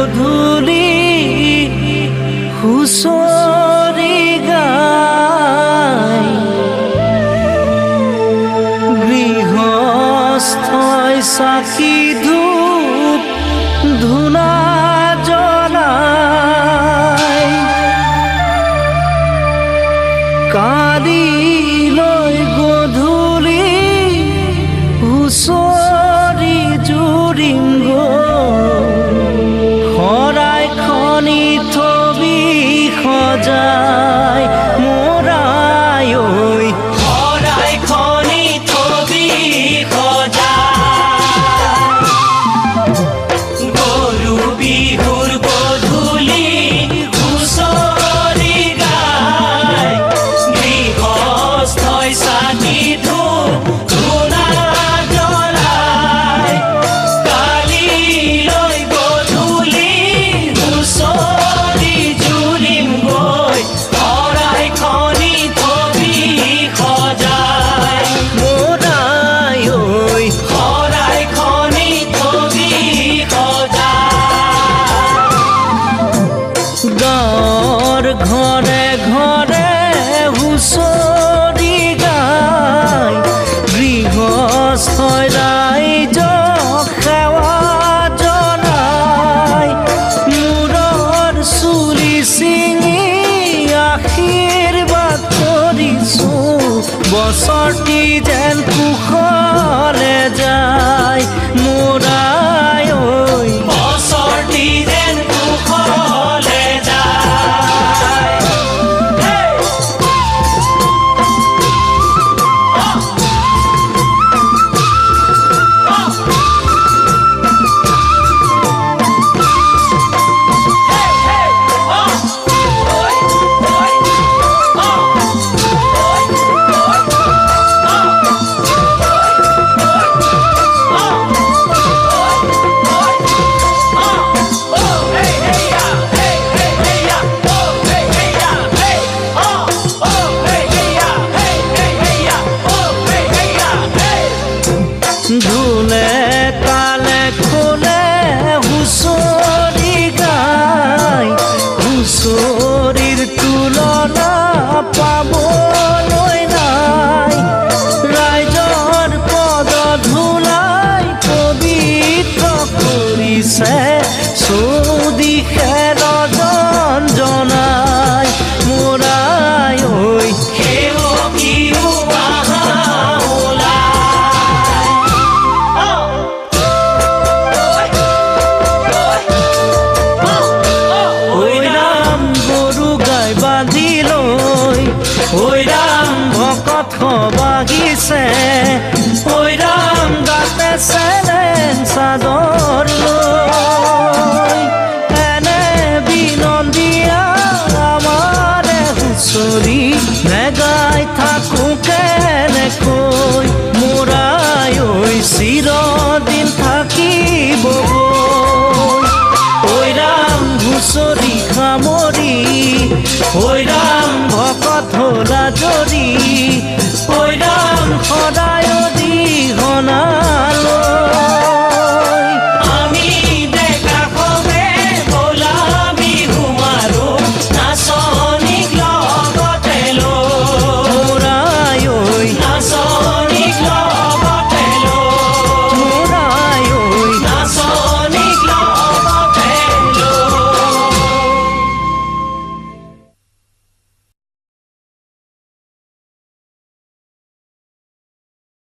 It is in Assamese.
গধূলি হুঁচৰি গাই গৃহস্থই চাকি ধূপ ধূনা জ্বলাই কালিলৈ গধূলি হুঁচৰি জুৰিম শৰাই খনি থবি সজাই মোৰাই ঐ শৰাই খনি থবি সজাই গৰু বিহুৰ গধূলি হুঁচৰি গাই গৃহস্থই চাকি ধূপ ধূনা জ্বলাই কালিলৈ গধূলি হুঁচৰি জুৰিম গৈ শৰাই খনি থবি সজাই মোৰাই ঐ শৰাই খনি থবি সজাই গাঁৱৰ ঘৰে ঘৰে হুঁচৰি গাই গৃহস্থই ৰাইজক সেৱা জনাই মূৰৰ চুলি ছিঙি আশীৰ্বাদ কৰিছোঁ বছৰটি যেন কুশলে যায় মোৰাই ঐ বছৰটি যেন কুশলে যায় ধুলে তালে খোলে হুঁচৰি গাই হুঁচৰিৰ তুলনা পাবলৈ নাই ৰাইজৰ পদ ধূলাই পবিত্ৰ কৰিছে চৌদিশে ৰজন জনাই মোৰাই ঐ সেৱকীও আহা ঐ ৰাম ভকত বাগিছে ঐ ৰাম গাতে চেলেং চাদৰ লৈ এনে বিনন্দীয়া আমাৰে হুঁচৰি নেগাই থাকোঁ কেনেকৈ মোৰাই ঐ চিৰদিন থাকিব ঐ ৰাম হুঁচৰি সামৰি ঐ ৰাম ভকত होला জৰি